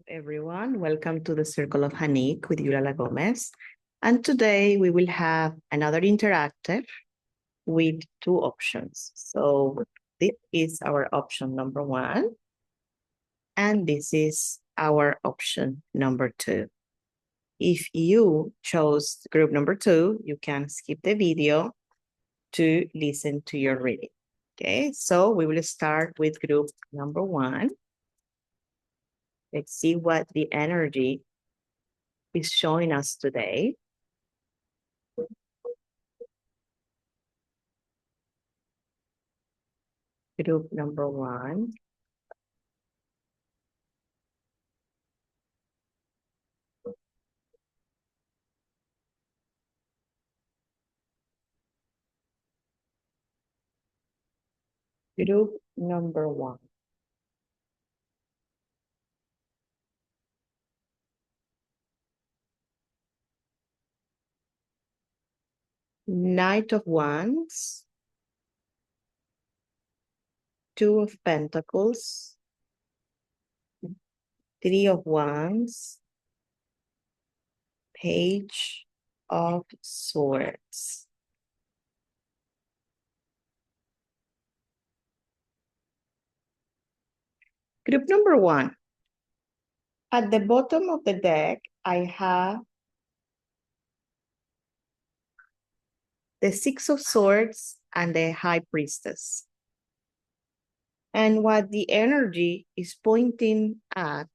Everyone, welcome to the Circle of Hanik with Yulala Gomez. And today we will have another interactive with two options. So this is our option number one, and this is our option number two. If you chose group number two, you can skip the video to listen to your reading. Okay, so we will start with group number one. Let's see what the energy is showing us today. Group number one. Group number one. Knight of Wands, Two of Pentacles, Three of Wands, Page of Swords. Group number one. At the bottom of the deck, I have the Six of Swords and the High Priestess. And what the energy is pointing at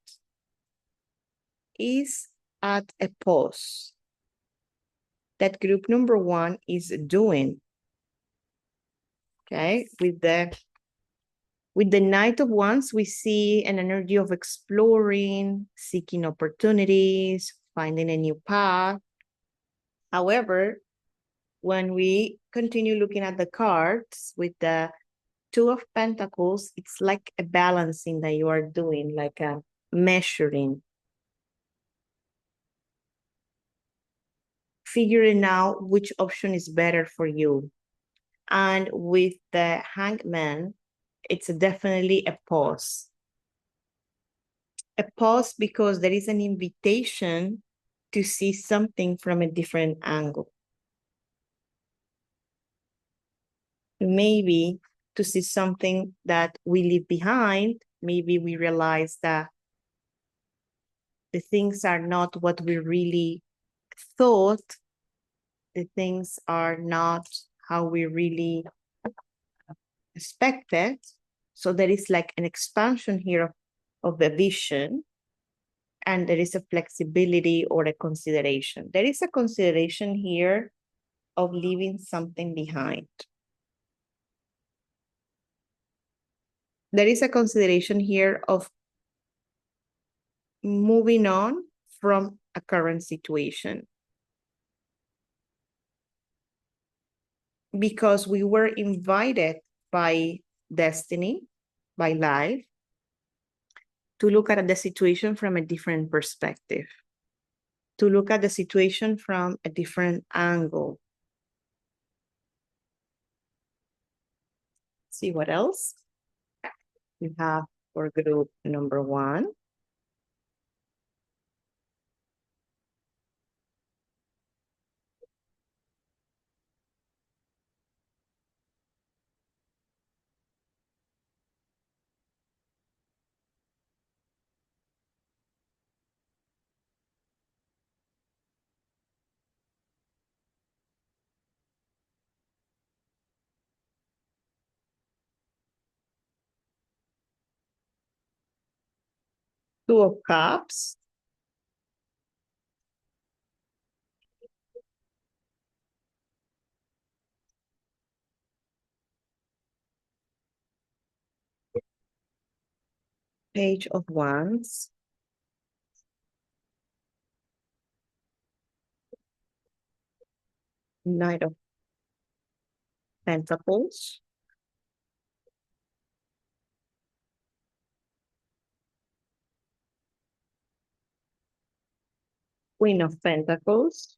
is at a pause that group number one is doing. Okay, with the Knight of Wands, we see an energy of exploring, seeking opportunities, finding a new path. However, when we continue looking at the cards with the Two of Pentacles, it's like a balancing that you are doing, like a measuring, figuring out which option is better for you. And with the Hangman, it's definitely a pause. A pause because there is an invitation to see something from a different angle. Maybe to see something that we leave behind, maybe we realize that the things are not what we really thought, the things are not how we really expected. So there is like an expansion here of the vision, and there is a flexibility or a consideration. There is a consideration here of leaving something behind. There is a consideration here of moving on from a current situation. Because we were invited by destiny, by life, to look at the situation from a different perspective, to look at the situation from a different angle. See what else we have for group number one. Two of Cups, Page of Wands, Knight of Pentacles, Queen of Pentacles,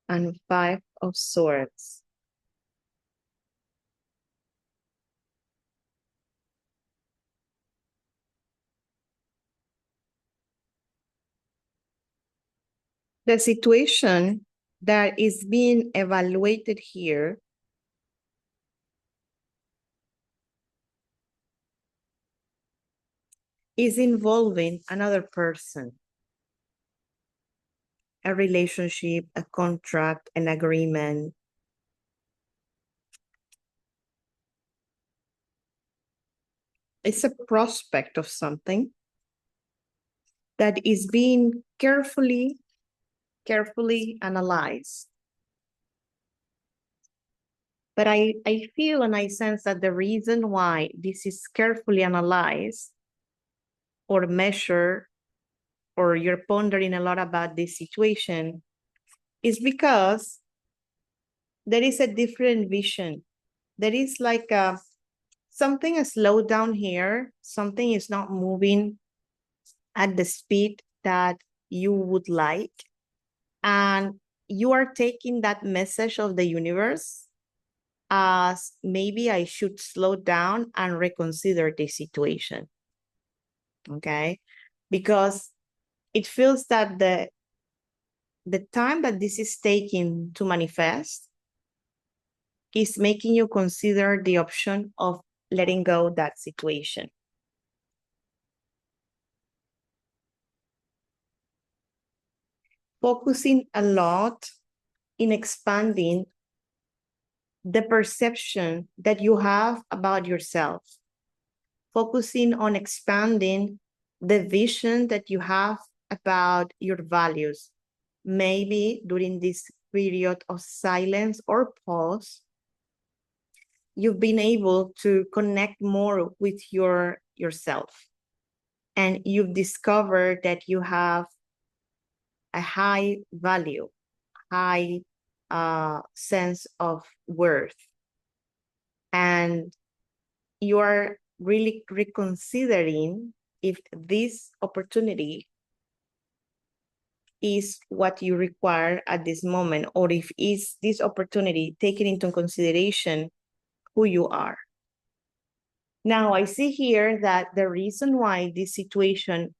and Five of Swords. The situation that is being evaluated here is involving another person, a relationship, a contract, an agreement. It's a prospect of something that is being carefully analyzed. But I feel and I sense that the reason why this is carefully analyzed or measured, or you're pondering a lot about this situation, is because there is a different vision. There is like something is slowed down here. Something is not moving at the speed that you would like. And you are taking that message of the universe as maybe I should slow down and reconsider the situation. Okay? Because it feels that the time that this is taking to manifest is making you consider the option of letting go that situation. Focusing a lot in expanding the perception that you have about yourself. Focusing on expanding the vision that you have about your values. Maybe during this period of silence or pause, you've been able to connect more with yourself. And you've discovered that you have a high value, high sense of worth. And you are really reconsidering if this opportunity is what you require at this moment, or if is this opportunity taking into consideration who you are. Now, I see here that the reason why this situation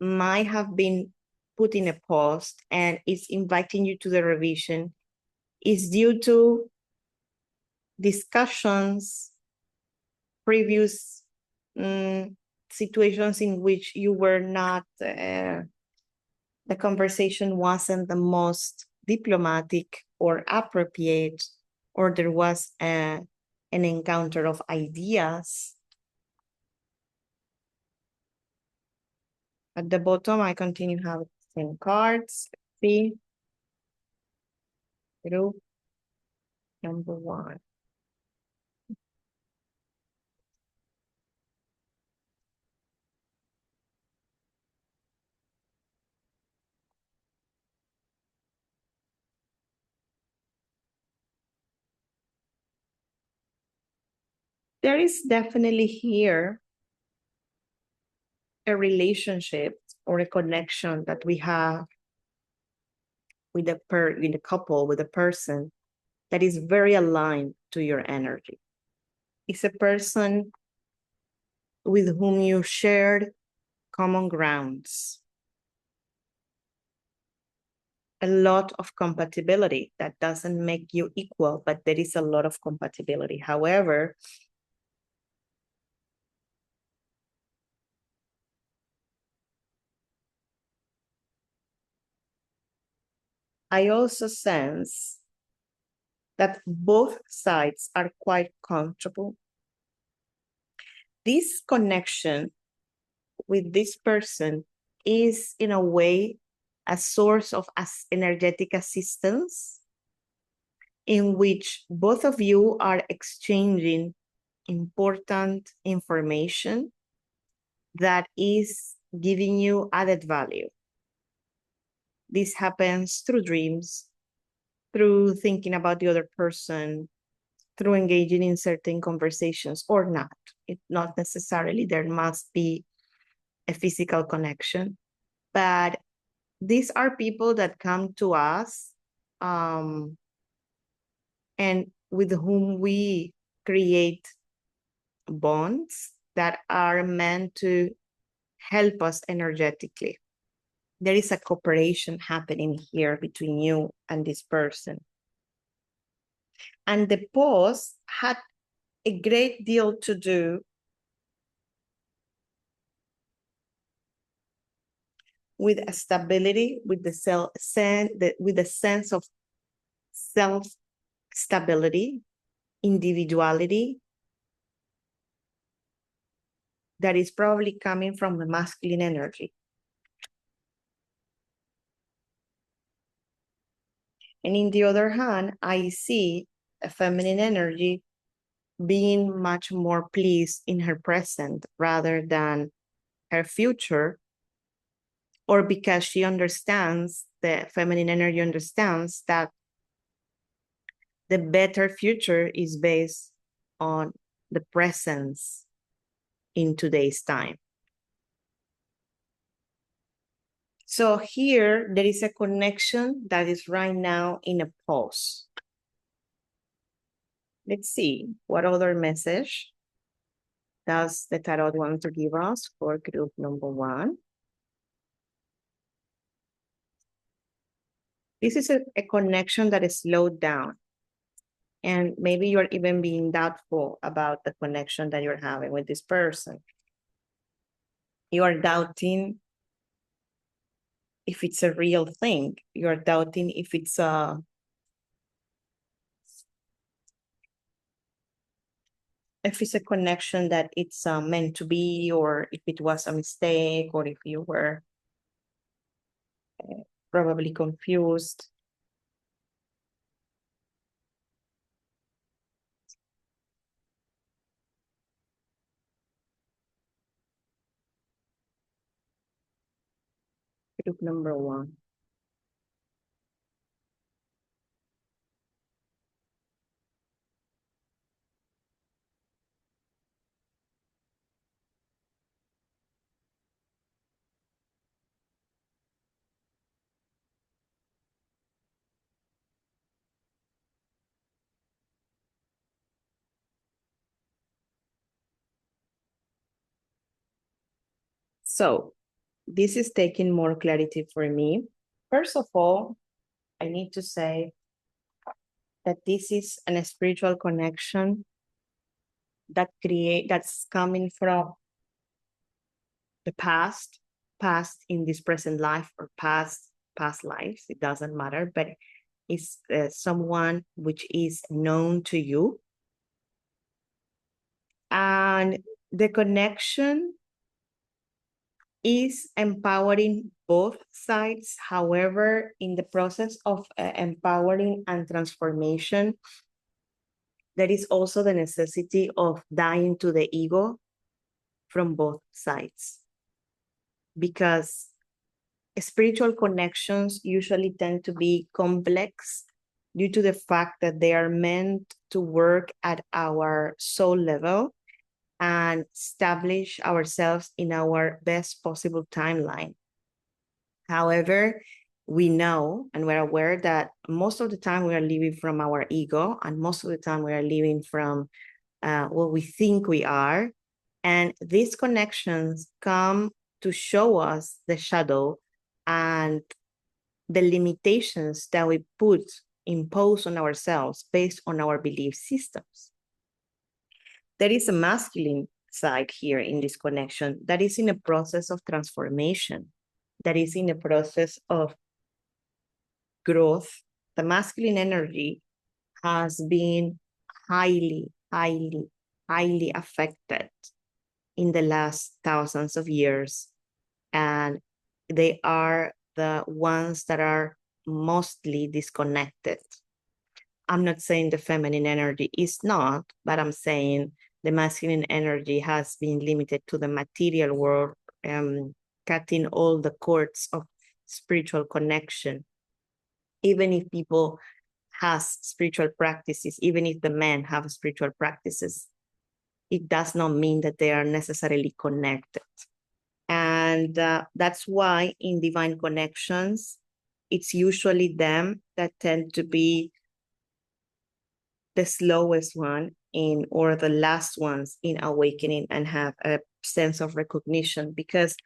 might have been put in a pause and is inviting you to the revision is due to discussions, previous situations in which you were not, the conversation wasn't the most diplomatic or appropriate, or there was an encounter of ideas. At the bottom, I continue to have 10 cards. See, group number 1. There is definitely here a relationship or a connection that we have with the couple, with a person that is very aligned to your energy. It's a person with whom you shared common grounds, a lot of compatibility. That doesn't make you equal, but there is a lot of compatibility. However, I also sense that both sides are quite comfortable. This connection with this person is, in a way, a source of energetic assistance in which both of you are exchanging important information that is giving you added value. This happens through dreams, through thinking about the other person, through engaging in certain conversations or not. It not necessarily there must be a physical connection, but these are people that come to us and with whom we create bonds that are meant to help us energetically. There is a cooperation happening here between you and this person. And the pause had a great deal to do with a stability, with the sense of self-stability, individuality, that is probably coming from the masculine energy. And in the other hand, I see a feminine energy being much more pleased in her present rather than her future, or because she understands, the feminine energy understands that the better future is based on the presence in today's time. So here, there is a connection that is right now in a pause. Let's see, what other message does the Tarot want to give us for group number 1? This is a connection that is slowed down. And maybe you're even being doubtful about the connection that you're having with this person. You are doubting if it's a real thing. You're doubting if it's a connection that it's meant to be, or if it was a mistake, or if you were probably confused. Group number 1. So this is taking more clarity for me. First of all, I need to say that this is a spiritual connection that's coming from the past in this present life, or past lives. It doesn't matter, but it's someone which is known to you. And the connection is empowering both sides. However, in the process of empowering and transformation, there is also the necessity of dying to the ego from both sides. Because spiritual connections usually tend to be complex due to the fact that they are meant to work at our soul level and establish ourselves in our best possible timeline. However, we know and we're aware that most of the time we are living from our ego, and most of the time we are living from what we think we are. And these connections come to show us the shadow and the limitations that we impose on ourselves based on our belief systems. There is a masculine side here in this connection that is in a process of transformation, that is in a process of growth. The masculine energy has been highly affected in the last thousands of years, and they are the ones that are mostly disconnected. I'm not saying the feminine energy is not, but I'm saying the masculine energy has been limited to the material world, cutting all the cords of spiritual connection. Even if people has spiritual practices, even if the men have spiritual practices, it does not mean that they are necessarily connected. And that's why in divine connections, it's usually them that tend to be the slowest one or the last ones in awakening and have a sense of recognition, because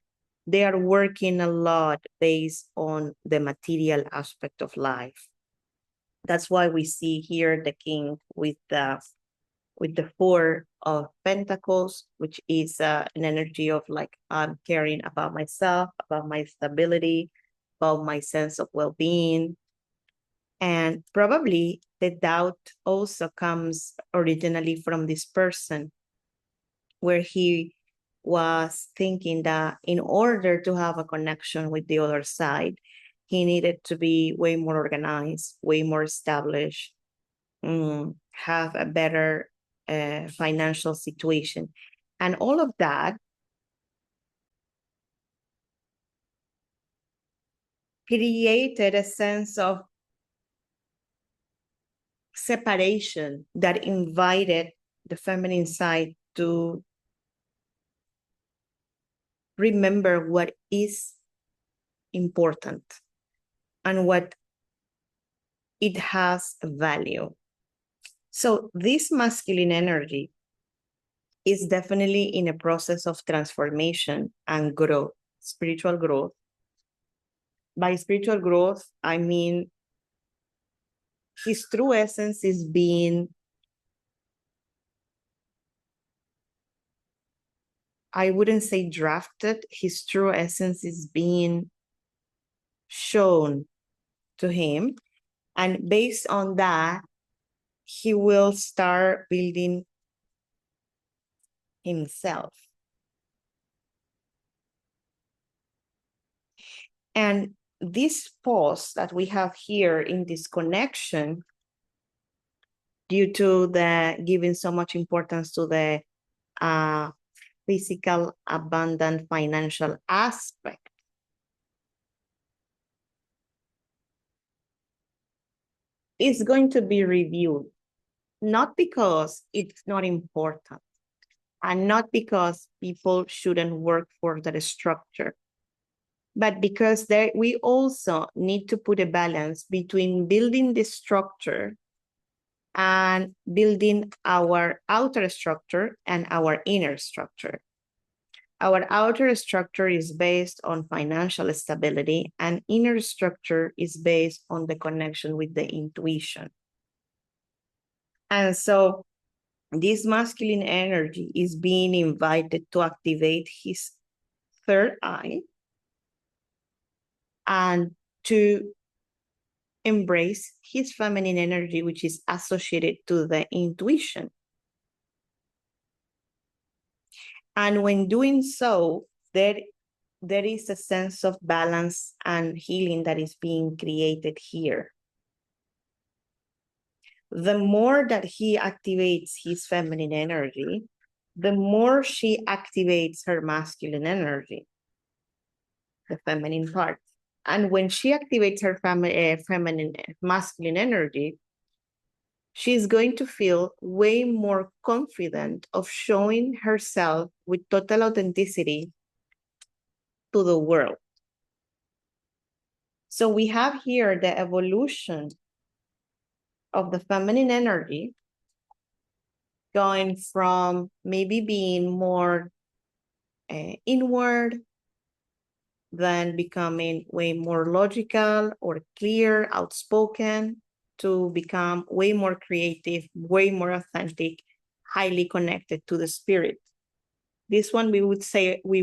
they are working a lot based on the material aspect of life. That's why we see here the king with the Four of Pentacles, which is an energy of like, I'm caring about myself, about my stability, about my sense of well-being. And probably the doubt also comes originally from this person, where he was thinking that in order to have a connection with the other side, he needed to be way more organized, way more established, have a better financial situation. And all of that created a sense of separation that invited the feminine side to remember what is important and what it has value. So this masculine energy is definitely in a process of transformation and growth, spiritual growth. By spiritual growth, I mean his true essence is being, I wouldn't say drafted, his true essence is being shown to him. And based on that, he will start building himself. And this pause that we have here in this connection, due to the giving so much importance to the physical, abundant, financial aspect, is going to be reviewed, not because it's not important and not because people shouldn't work for that structure, but because we also need to put a balance between building the structure and building our outer structure and our inner structure. Our outer structure is based on financial stability, and inner structure is based on the connection with the intuition. And so this masculine energy is being invited to activate his third eye and to embrace his feminine energy, which is associated to the intuition. And when doing so, there is a sense of balance and healing that is being created here. The more that he activates his feminine energy, the more she activates her masculine energy, the feminine part. And when she activates her feminine masculine energy, she's going to feel way more confident of showing herself with total authenticity to the world. So we have here the evolution of the feminine energy going from maybe being more inward, then becoming way more logical or clear, outspoken, to become way more creative, way more authentic, highly connected to the spirit. This one, we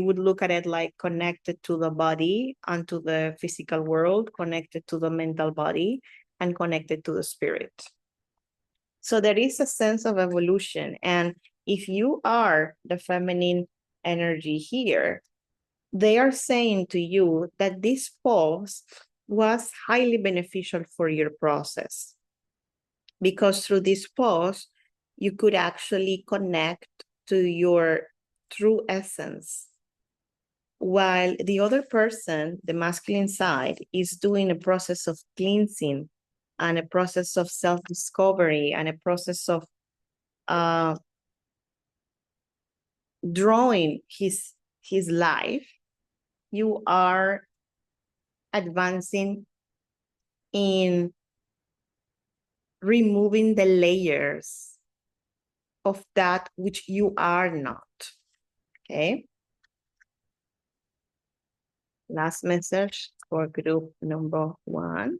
would look at it like connected to the body and to the physical world, connected to the mental body, and connected to the spirit. So there is a sense of evolution. And if you are the feminine energy here, they are saying to you that this pause was highly beneficial for your process, because through this pause, you could actually connect to your true essence, while the other person, the masculine side, is doing a process of cleansing and a process of self-discovery and a process of drawing his life. You are advancing in removing the layers of that which you are not, okay? last message for group number 1.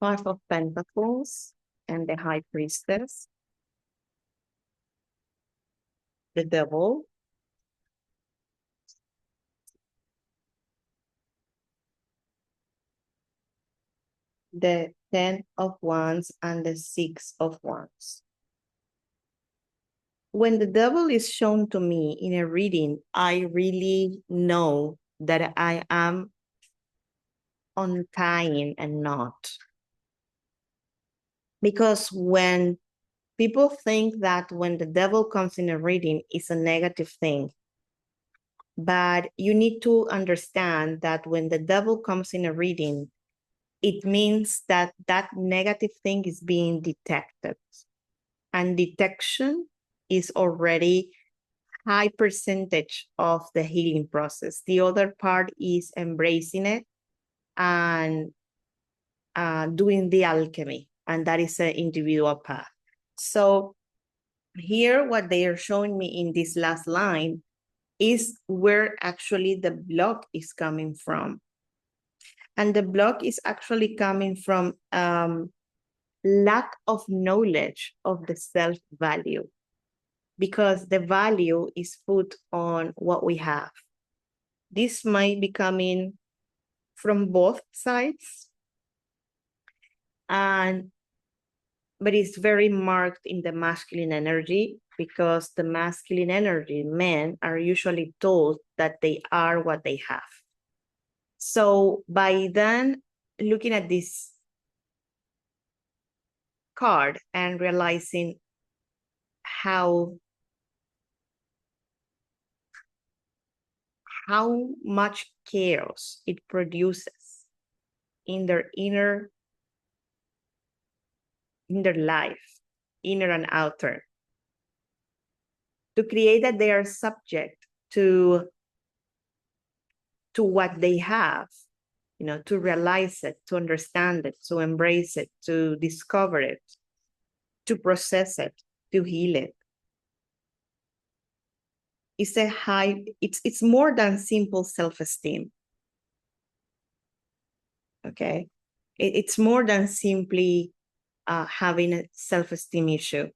Five of Pentacles and the High Priestess, the Devil, the Ten of Wands, and the Six of Wands. When the Devil is shown to me in a reading, I really know that I am untying a knot. Because when people think that when the devil comes in a reading, it's a negative thing. But you need to understand that when the devil comes in a reading, it means that that negative thing is being detected. And detection is already high percentage of the healing process. The other part is embracing it and doing the alchemy. And that is an individual path. So here, what they are showing me in this last line is where actually the block is coming from. And the block is actually coming from lack of knowledge of the self-value, because the value is put on what we have. This might be coming from both sides, but it's very marked in the masculine energy, because the masculine energy, men are usually told that they are what they have. So by then looking at this card and realizing how much chaos it produces in their life, inner and outer, to create that they are subject to what they have, to realize it, to understand it, to embrace it, to discover it, to process it, to heal it. It's more than simple self-esteem. Okay. It's more than simply having a self-esteem issue.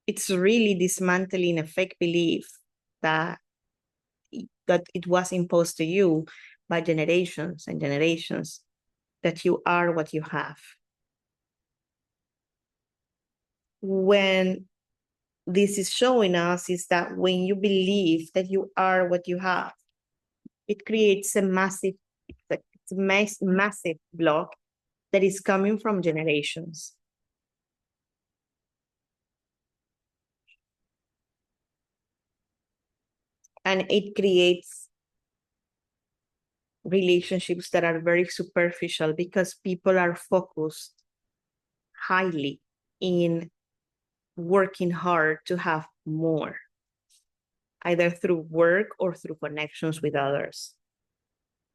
It's really dismantling a fake belief that it was imposed to you by generations and generations, that you are what you have. When this is showing us is that when you believe that you are what you have, it creates a massive block that is coming from generations. And it creates relationships that are very superficial, because people are focused highly in working hard to have more, either through work or through connections with others.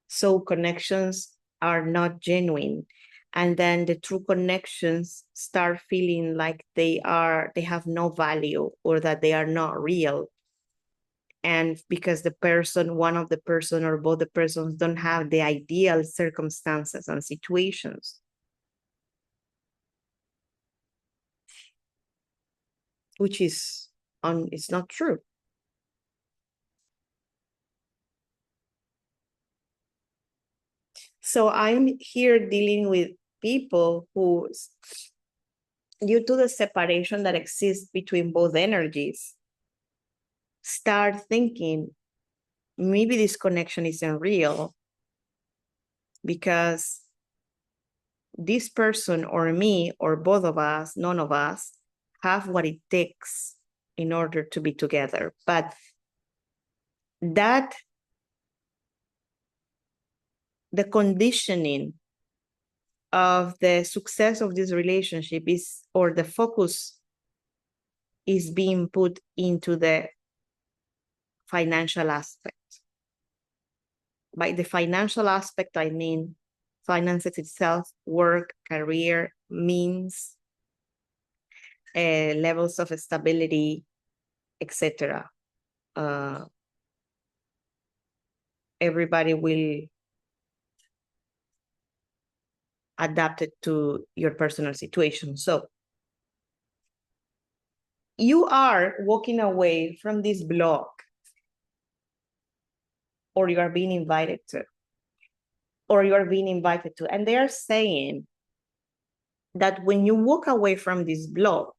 So connections are not genuine. And then the true connections start feeling like they have no value, or that they are not real. And because one of the person or both the persons don't have the ideal circumstances and situations, which is it's not true. So I'm here dealing with people who, due to the separation that exists between both energies, start thinking maybe this connection isn't real, because this person or me or both of us, none of us, have what it takes in order to be together. But that the conditioning of the success of this relationship is, or the focus is being put into the financial aspect. By the financial aspect, I mean finances itself, work, career, means. levels of stability, etc. Everybody will adapt it to your personal situation. So you are walking away from this block, or you are being invited to, and they are saying that when you walk away from this block,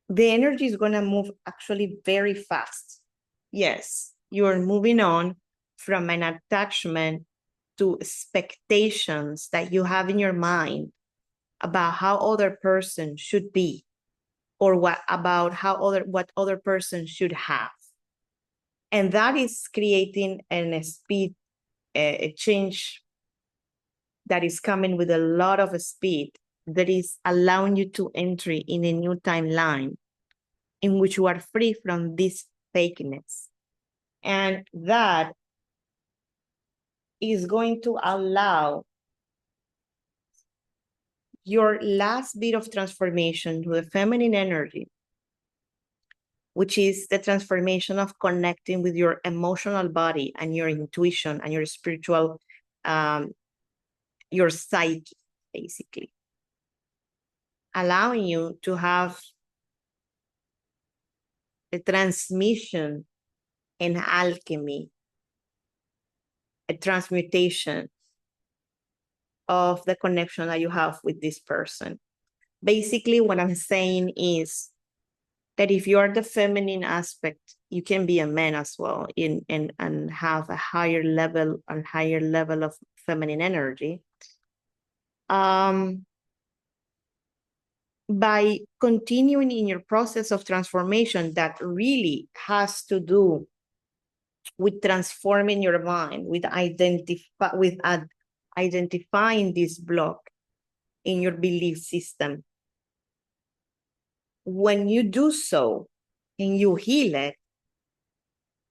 the energy is going to move actually very fast. Yes, you're moving on from an attachment to expectations that you have in your mind about how other person should be, or what other person should have. And that is creating a change that is coming with a lot of speed, that is allowing you to enter in a new timeline in which you are free from this fakeness. And that is going to allow your last bit of transformation to the feminine energy, which is the transformation of connecting with your emotional body and your intuition and your spiritual, your psyche, basically. Allowing you to have a transmission and alchemy, a transmutation of the connection that you have with this person. Basically, what I'm saying is that if you are the feminine aspect, you can be a man as well and have a higher level of feminine energy. By continuing in your process of transformation that really has to do with transforming your mind, with identifying this block in your belief system. When you do so and you heal it,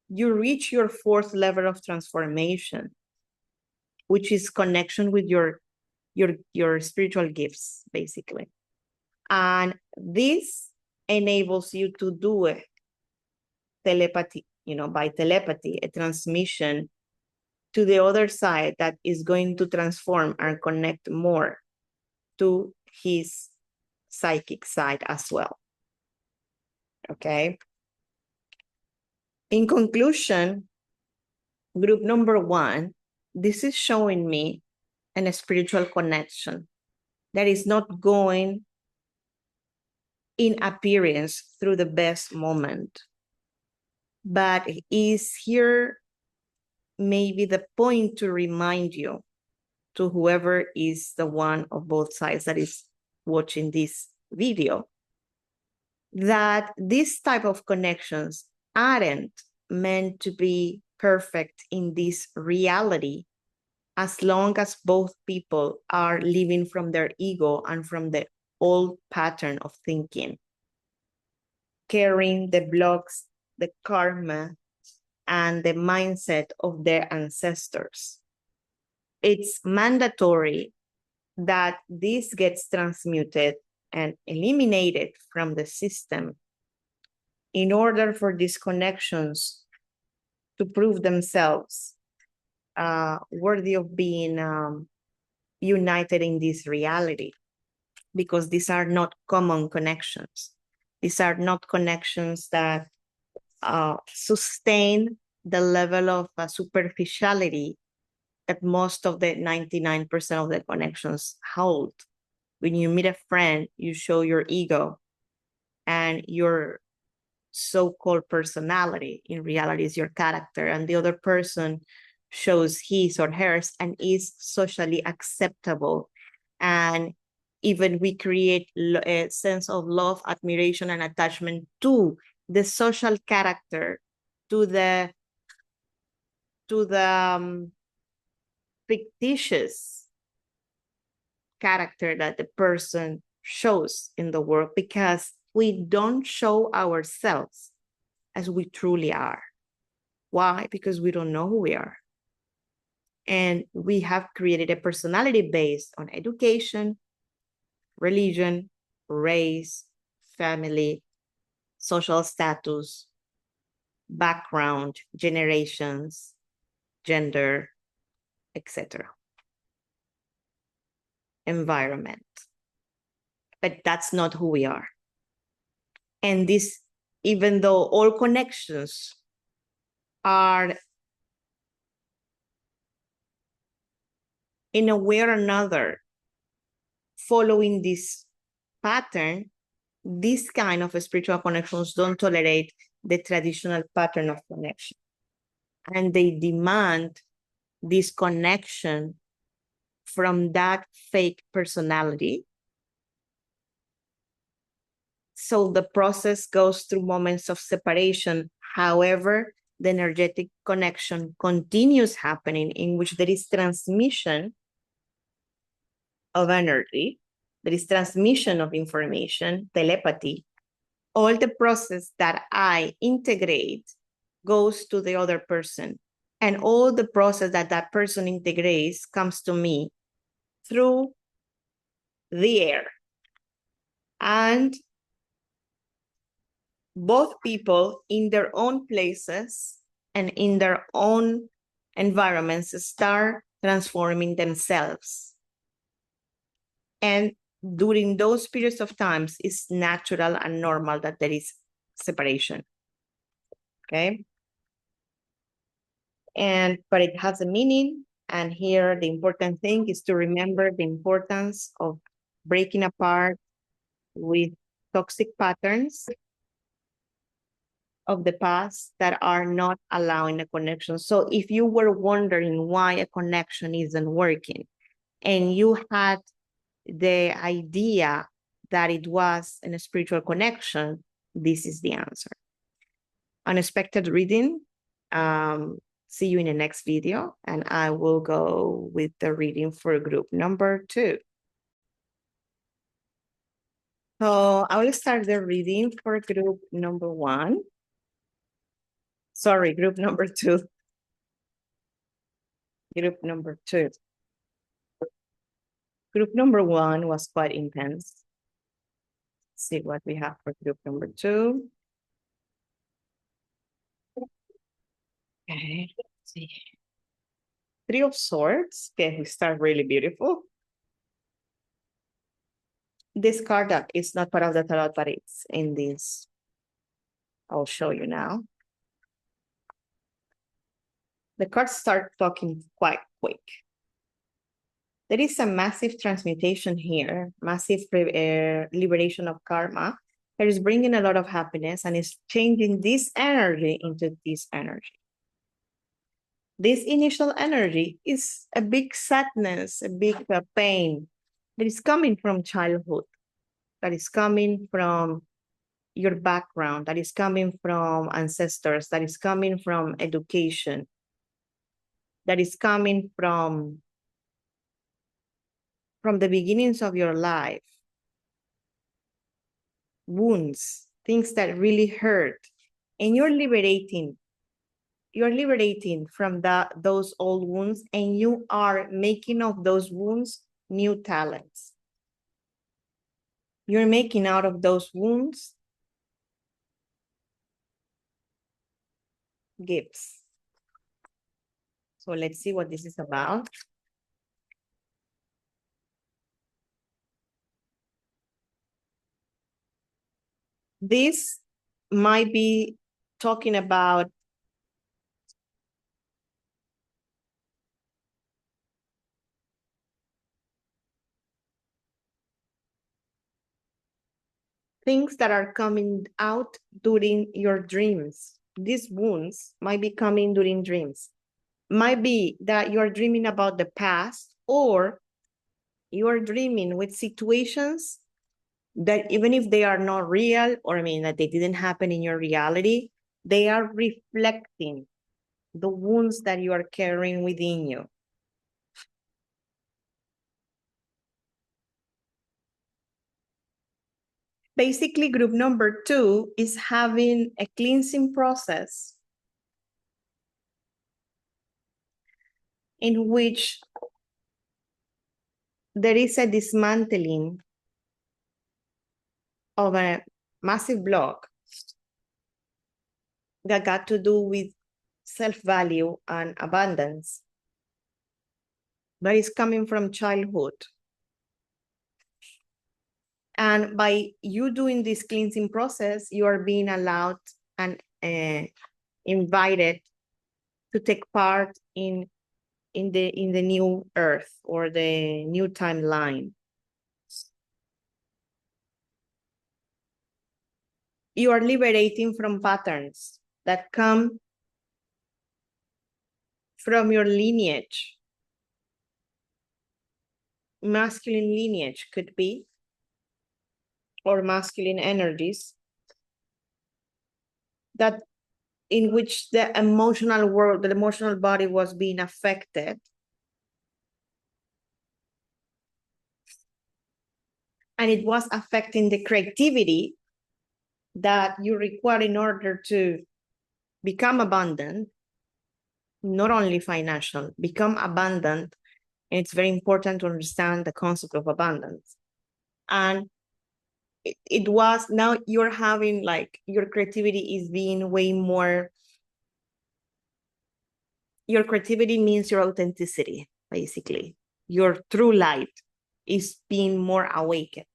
you reach your fourth level of transformation, which is connection with your spiritual gifts, basically. And this enables you to do it telepathy, by telepathy, a transmission to the other side that is going to transform and connect more to his psychic side as well. Okay. In conclusion, group number 1, this is showing me a spiritual connection that is not going in appearance through the best moment, but is here maybe the point to remind you, to whoever is the one of both sides that is watching this video, that this type of connections aren't meant to be perfect in this reality, as long as both people are living from their ego and from the old pattern of thinking, carrying the blocks, the karma, and the mindset of their ancestors. It's mandatory that this gets transmuted and eliminated from the system in order for these connections to prove themselves worthy of being united in this reality, because these are not common connections. These are not connections that sustain the level of superficiality that most of the 99% of the connections hold. When you meet a friend, you show your ego and your so-called personality. In reality, is your character, and the other person shows his or hers and is socially acceptable. And even we create a sense of love, admiration, and attachment to the social character, to the fictitious character that the person shows in the world, because we don't show ourselves as we truly are. Why? Because we don't know who we are. And we have created a personality based on education, religion, race, family, social status, background, generations, gender, etc. Environment. But that's not who we are. And this, even though all connections are in a way or another following this pattern, this kind of spiritual connections don't tolerate the traditional pattern of connection. And they demand this connection from that fake personality. So the process goes through moments of separation. However, the energetic connection continues happening, in which there is transmission of energy, there is transmission of information, telepathy. All the process that I integrate goes to the other person. And all the process that that person integrates comes to me through the air. And both people in their own places and in their own environments start transforming themselves. And during those periods of times, it's natural and normal that there is separation. Okay. But it has a meaning. And here, the important thing is to remember the importance of breaking apart with toxic patterns of the past that are not allowing a connection. So if you were wondering why a connection isn't working, and you had the idea that it was a spiritual connection, this is the answer. Unexpected reading. See you in the next video, and I will go with the reading for group number 2. So I will start the reading for group number 1. Sorry, group number 2. Group number 2. Group number 1 was quite intense. Let's see what we have for group number 2. Okay, let's see. 3 of Swords. Okay, we start really beautiful. This card deck is not part of the tarot, but it's in this. I'll show you now. The cards start talking quite quick. There is a massive transmutation here, massive liberation of karma that is bringing a lot of happiness and is changing this energy into this energy. This initial energy is a big sadness, a big pain that is coming from childhood, that is coming from your background, that is coming from ancestors, that is coming from education, that is coming from the beginnings of your life. Wounds, things that really hurt, and you're liberating from those old wounds, and you are making of those wounds new talents. You're making out of those wounds gifts. So let's see what this is about. This might be talking about things that are coming out during your dreams. These wounds might be coming during dreams. Might be that you're dreaming about the past, or you're dreaming with situations that even if they are not real, or that they didn't happen in your reality, they are reflecting the wounds that you are carrying within you. Basically, group number 2 is having a cleansing process in which there is a dismantling of a massive block that got to do with self-value and abundance, but it's coming from childhood. And by you doing this cleansing process, you are being allowed and invited to take part in the new earth or the new timeline. You are liberating from patterns that come from your lineage. Masculine lineage could be, or masculine energies that in which the emotional world, the emotional body was being affected. And it was affecting the creativity that you require in order to become abundant, not only financial, become abundant. And it's very important to understand the concept of abundance. And it was, now you're having like, your creativity is being way more, your creativity means your authenticity, basically. Your true light is being more awakened.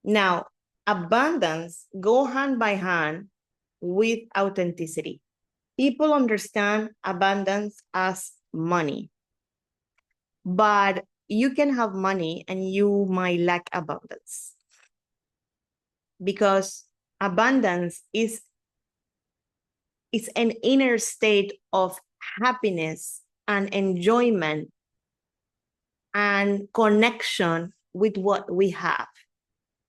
Now, abundance go hand by hand with authenticity. People understand abundance as money, but you can have money and you might lack abundance, because abundance is an inner state of happiness and enjoyment and connection with what we have.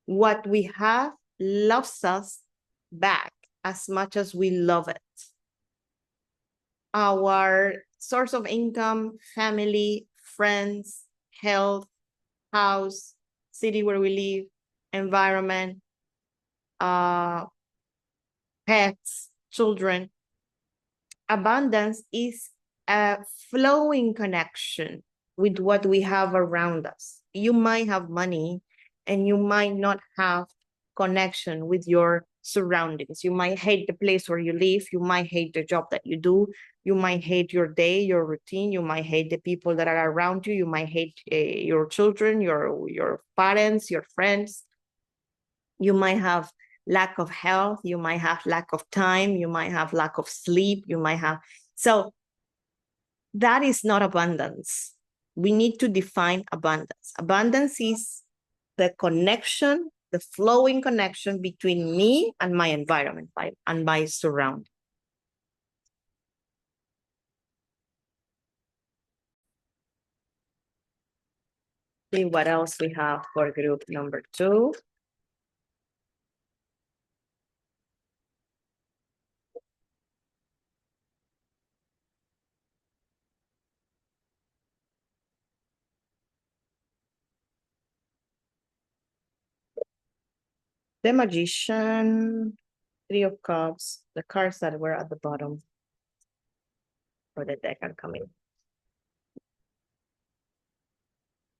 What we have loves us back as much as we love it. Our source of income, family, friends, health, house, city where we live, environment, pets, children. Abundance is a flowing connection with what we have around us. You might have money and you might not have connection with your surroundings. You might hate the place where you live. You might hate the job that you do. You might hate your day, your routine. You might hate the people that are around you. You might hate your children, your parents, your friends. You might have lack of health. You might have lack of time. You might have lack of sleep. You might have, so that is not abundance. We need to define abundance. Abundance is the connection, the flowing connection between me and my environment and my surrounding. See what else we have for group number 2. The Magician, 3 of Cups, the cards that were at the bottom for the deck are coming.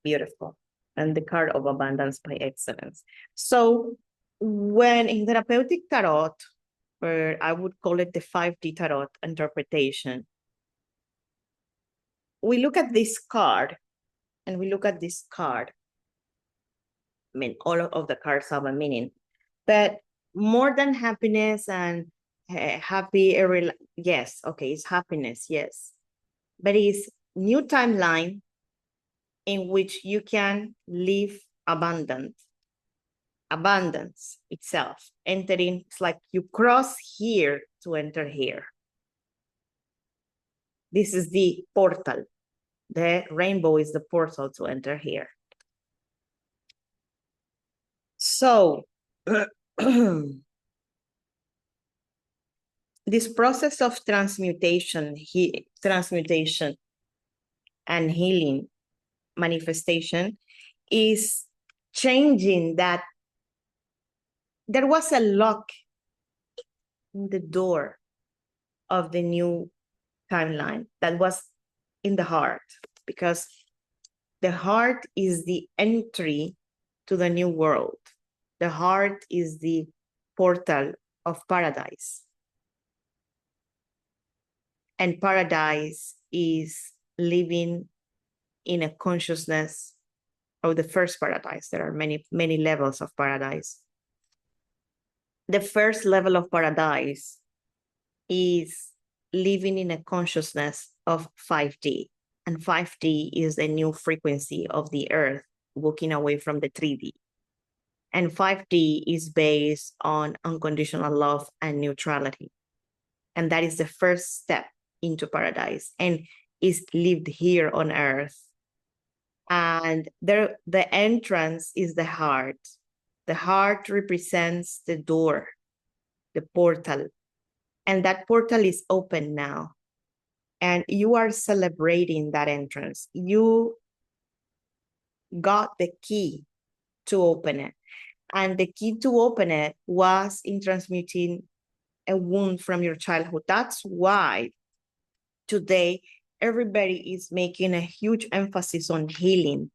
Beautiful. And the card of abundance by excellence. So when in therapeutic tarot, or I would call it the 5D tarot interpretation, we look at this card and we look at this card. I mean, all of the cards have a meaning, but more than happiness and happy, yes, okay, it's happiness, yes, but it's new timeline in which you can live abundance itself, entering, it's like you cross here to enter here. This is the portal. The rainbow is the portal to enter here. So this process of transmutation and healing manifestation is changing that. There was a lock in the door of the new timeline that was in the heart, because the heart is the entry to the new world. The heart is the portal of paradise. And paradise is living in a consciousness of the first paradise. There are many, many levels of paradise. The first level of paradise is living in a consciousness of 5D. And 5D is the new frequency of the earth, walking away from the 3D. And 5D is based on unconditional love and neutrality. And that is the first step into paradise and is lived here on earth. And there, the entrance is the heart. The heart represents the door, the portal. And that portal is open now. And you are celebrating that entrance. You got the key to open it. And the key to open it was in transmuting a wound from your childhood. That's why today everybody is making a huge emphasis on healing.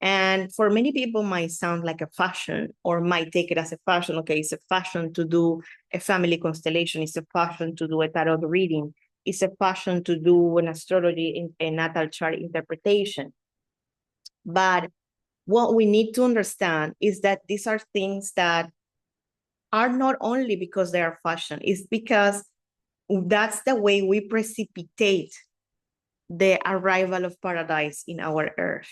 And for many people might sound like a fashion or might take it as a fashion. Okay, it's a fashion to do a family constellation. It's a fashion to do a tarot reading. It's a fashion to do an astrology, a natal chart interpretation. But what we need to understand is that these are things that are not only because they are fashion, it's because that's the way we precipitate the arrival of paradise in our earth.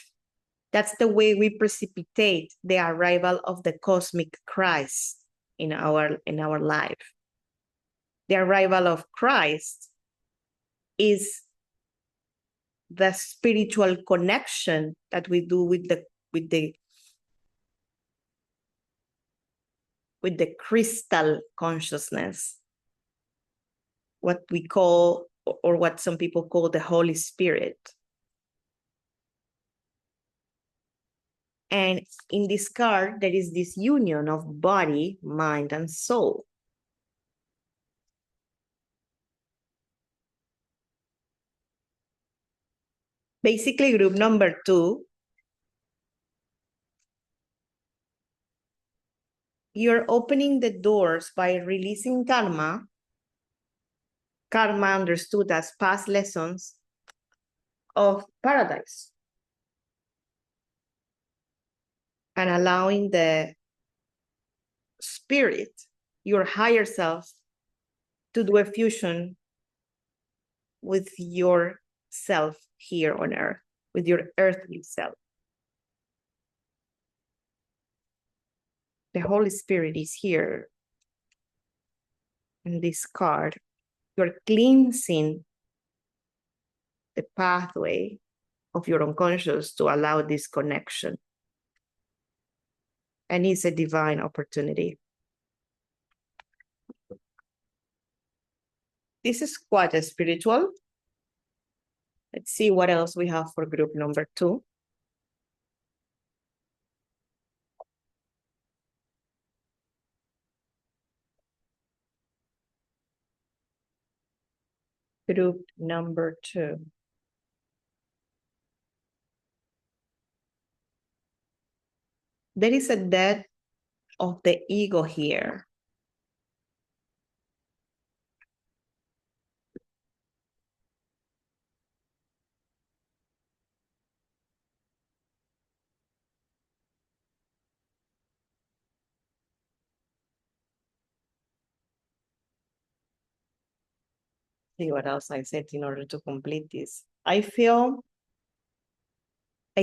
That's the way we precipitate the arrival of the cosmic Christ in our life. The arrival of Christ is the spiritual connection that we do with the crystal consciousness, what we call, or what some people call, the Holy Spirit. And in this card, there is this union of body, mind, and soul. Basically, group number 2, you're opening the doors by releasing karma. Karma understood as past lessons of paradise. And allowing the spirit, your higher self, to do a fusion with your self here on earth, with your earthly self. The Holy Spirit is here in this card. You're cleansing the pathway of your unconscious to allow this connection. And it's a divine opportunity. This is quite a spiritual. Let's see what else we have for group number 2. Group number 2. There is a death of the ego here. See what else I said in order to complete this. I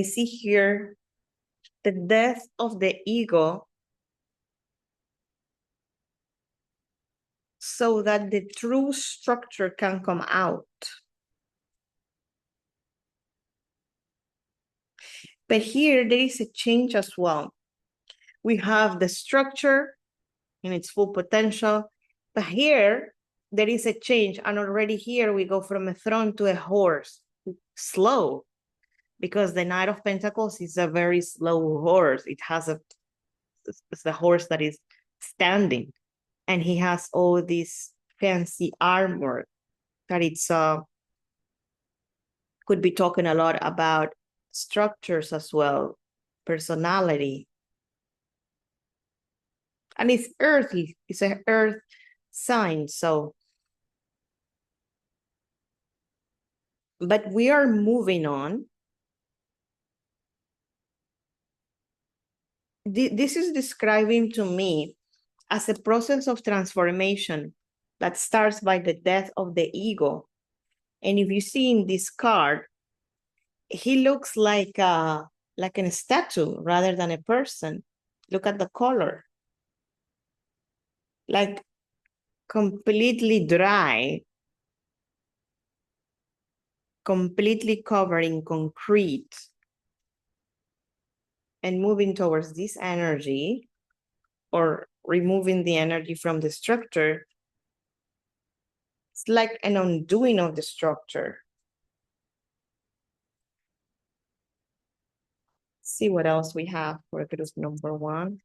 see here the death of the ego so that the true structure can come out. But here there is a change as well. We have the structure in its full potential, but here there is a change. And already here we go from a throne to a horse, slow, because the Knight of Pentacles is a very slow horse. It's the horse that is standing, and he has all this fancy armor that it's could be talking a lot about structures as well, personality. And it's earthly, it's an earth sign. So, but we are moving on. This is describing to me as a process of transformation that starts by the death of the ego. And if you see in this card, he looks like a statue rather than a person. Look at the color. Like completely dry, completely covered in concrete, and moving towards this energy or removing the energy from the structure. It's like an undoing of the structure. See what else we have for group number 1.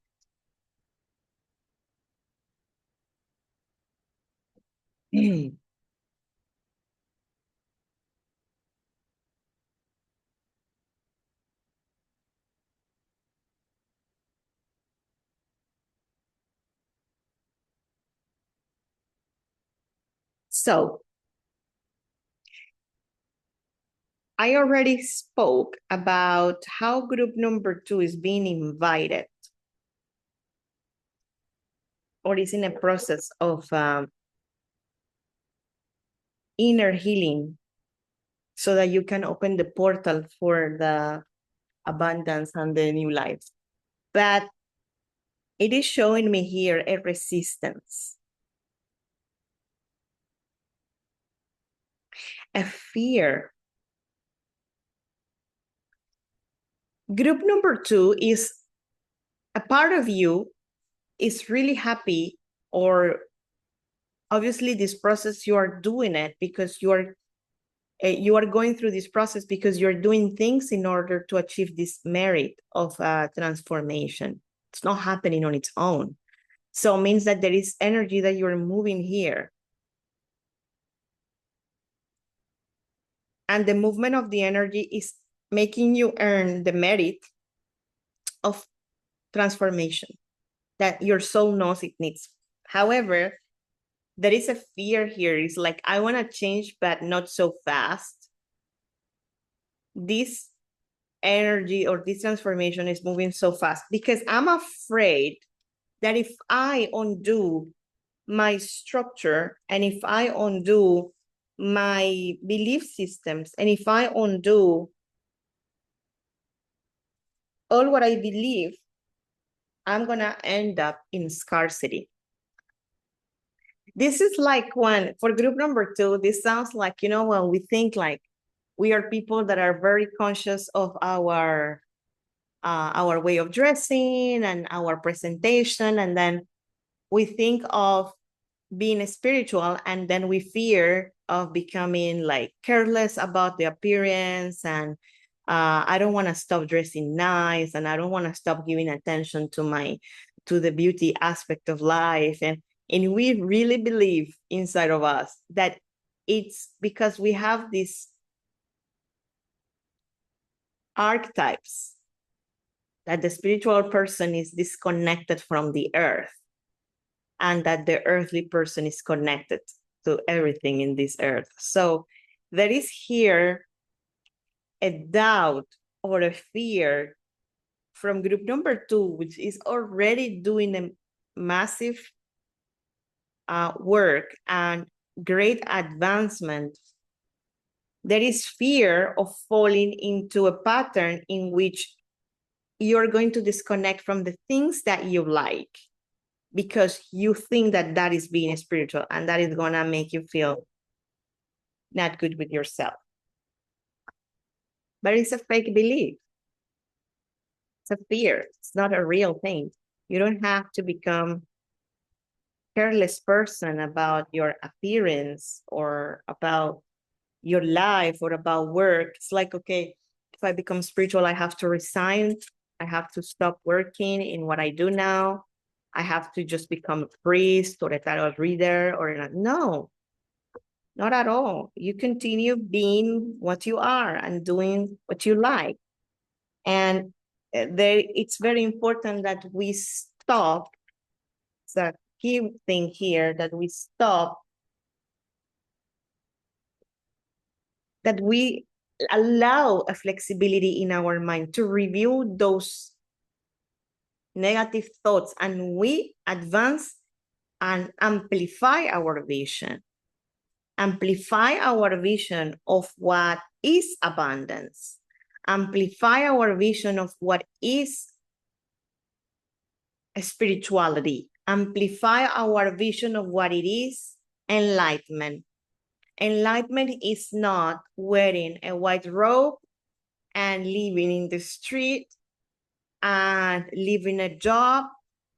So I already spoke about how group number 2 is being invited or is in a process of inner healing so that you can open the portal for the abundance and the new life. But it is showing me here a resistance, a fear. Group number 2 is a part of you is really happy, or obviously this process you are doing it because you are going through this process because you're doing things in order to achieve this merit of transformation. It's not happening on its own. So it means that there is energy that you're moving here. And the movement of the energy is making you earn the merit of transformation that your soul knows it needs. However, there is a fear here. It's like, I want to change, but not so fast. This energy or this transformation is moving so fast because I'm afraid that if I undo my structure and if I undo my belief systems and if I undo all what I believe, I'm going to end up in scarcity. This is like when, for group number 2, this sounds like, when we think like we are people that are very conscious of our way of dressing and our presentation. And then we think of being spiritual and then we fear of becoming like careless about the appearance. And I don't want to stop dressing nice. And I don't want to stop giving attention to the beauty aspect of life. And we really believe inside of us that it's because we have these archetypes that the spiritual person is disconnected from the earth and that the earthly person is connected to everything in this earth. So there is here a doubt or a fear from group number 2, which is already doing a massive work and great advancement. There is fear of falling into a pattern in which you're going to disconnect from the things that you like because you think that that is being spiritual and that is going to make you feel not good with yourself. But it's a fake belief. It's a fear. It's not a real thing. You don't have to become a careless person about your appearance or about your life or about work. It's like, okay, if I become spiritual, I have to resign. I have to stop working in what I do now. I have to just become a priest or a tarot reader no, not at all. You continue being what you are and doing what you like. And it's very important that we stop it's a key thing here that we stop, that we allow a flexibility in our mind to review those negative thoughts, and we advance and amplify our vision. Amplify our vision of what is abundance. Amplify our vision of what is spirituality. Amplify our vision of what it is enlightenment. Enlightenment is not wearing a white robe and living in the street and living a job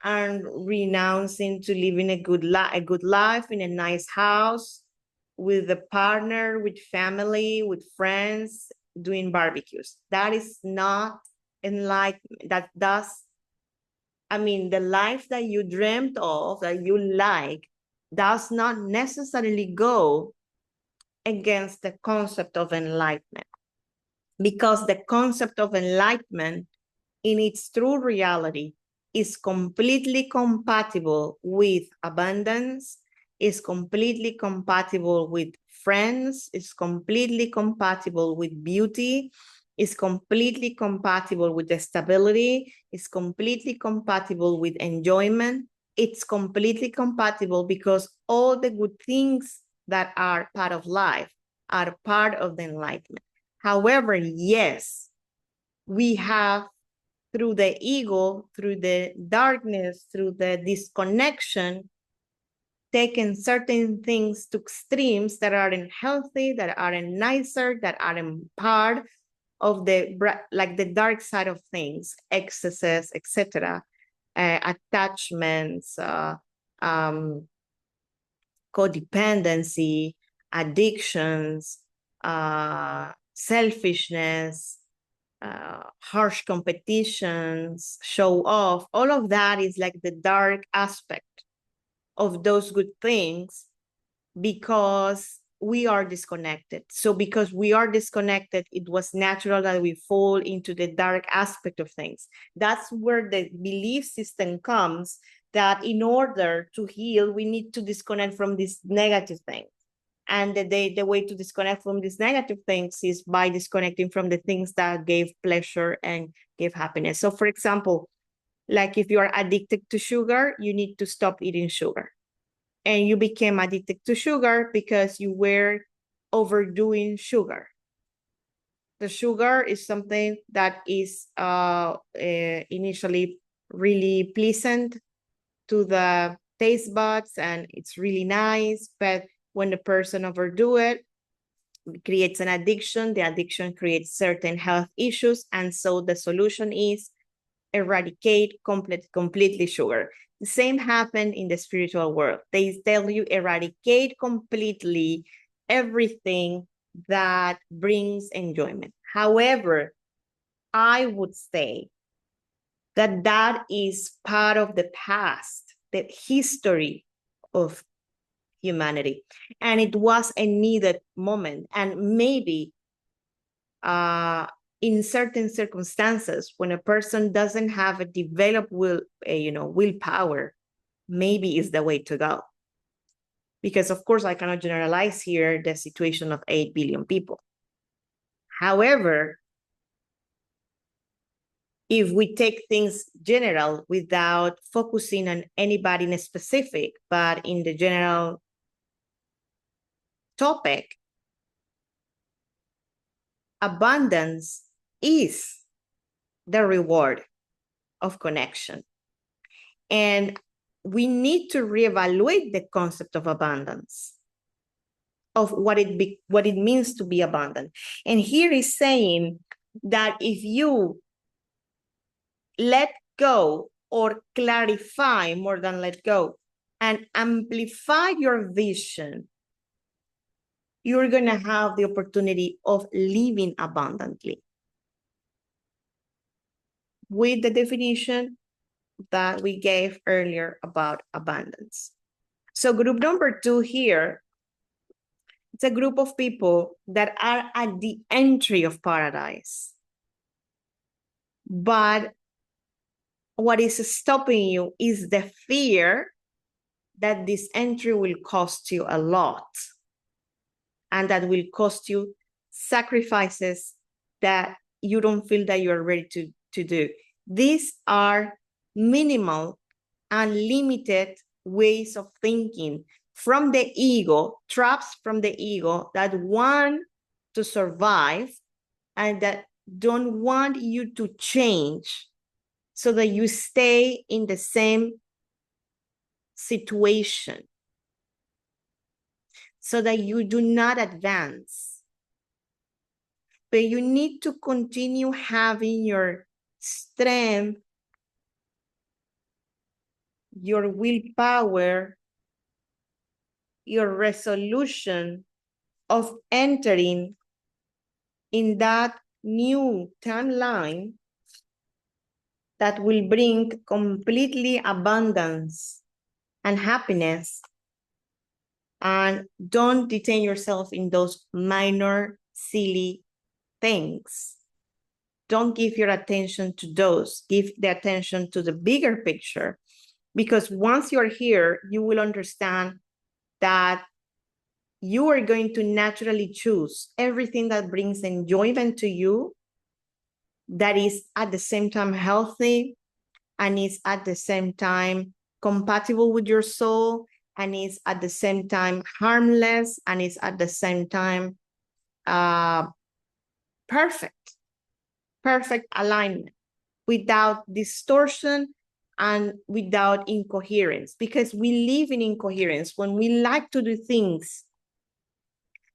and renouncing to living a good life in a nice house with a partner, with family, with friends, doing barbecues. That is not enlightenment. The life that you dreamt of, that you like, does not necessarily go against the concept of enlightenment, because the concept of enlightenment in its true reality is completely compatible with abundance, is completely compatible with friends, is completely compatible with beauty, is completely compatible with the stability, is completely compatible with enjoyment. It's completely compatible because all the good things that are part of life are part of the enlightenment. However, yes, we have, through the ego, through the darkness, through the disconnection, taken certain things to extremes that aren't healthy, that aren't nicer, that aren't part of the dark side of things, excesses, etc., attachments, codependency, addictions, selfishness, harsh competitions, show off. All of that is like the dark aspect of those good things, because we are disconnected. So because we are disconnected, it was natural that we fall into the dark aspect of things. That's where the belief system comes, that in order to heal, we need to disconnect from these negative things. And the way to disconnect from these negative things is by disconnecting from the things that gave pleasure and gave happiness. So for example, like if you are addicted to sugar, you need to stop eating sugar. And you became addicted to sugar because you were overdoing sugar. The sugar is something that is initially really pleasant to the taste buds, and it's really nice, but when the person overdo it, creates an addiction. The addiction creates certain health issues, and so the solution is eradicate completely sugar. The same happened in the spiritual world. They tell you eradicate completely everything that brings enjoyment. However, I would say that that is part of the past, the history of humanity. And it was a needed moment. And maybe in certain circumstances, when a person doesn't have a developed willpower, maybe is the way to go. Because of course, I cannot generalize here the situation of 8 billion people. However, if we take things general without focusing on anybody in specific, but in the general topic, abundance is the reward of connection. And we need to reevaluate the concept of abundance, of what it means to be abundant. And here is saying that if you let go, or clarify more than let go, and amplify your vision, you're going to have the opportunity of living abundantly with the definition that we gave earlier about abundance. So group number 2 here, it's a group of people that are at the entry of paradise. But what is stopping you is the fear that this entry will cost you a lot, and that will cost you sacrifices that you don't feel that you're ready to do. These are minimal and limited ways of thinking from the ego, traps from the ego that want to survive and that don't want you to change so that you stay in the same situation, so that you do not advance. But you need to continue having your strength, your willpower, your resolution of entering in that new timeline that will bring completely abundance and happiness. And don't detain yourself in those minor, silly things. Don't give your attention to those. Give the attention to the bigger picture. Because once you're here, you will understand that you are going to naturally choose everything that brings enjoyment to you, that is at the same time healthy, and is at the same time compatible with your soul, and is at the same time harmless, and is at the same time perfect alignment, without distortion and without incoherence, because we live in incoherence. When we like to do things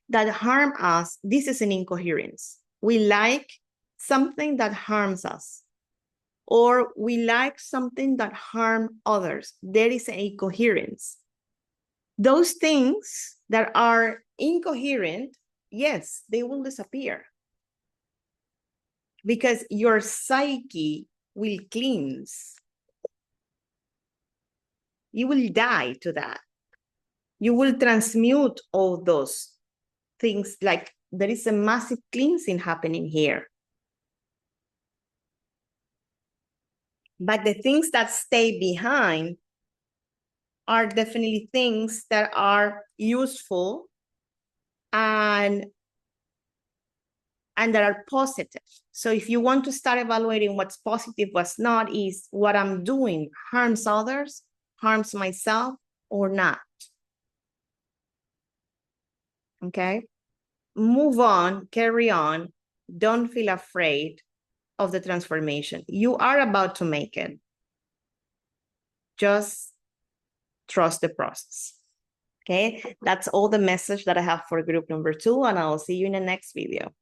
that harm us, this is an incoherence. We like something that harms us, or we like something that harms others. There is an incoherence. Those things that are incoherent, yes, they will disappear, because your psyche will cleanse. You will die to that. You will transmute all those things. Like there is a massive cleansing happening here. But the things that stay behind are definitely things that are useful and that are positive. So if you want to start evaluating what's positive, what's not, is what I'm doing harms others, harms myself, or not. Okay? Move on, carry on. Don't feel afraid of the transformation. You are about to make it. Just trust the process. Okay? That's all the message that I have for group number 2, and I'll see you in the next video.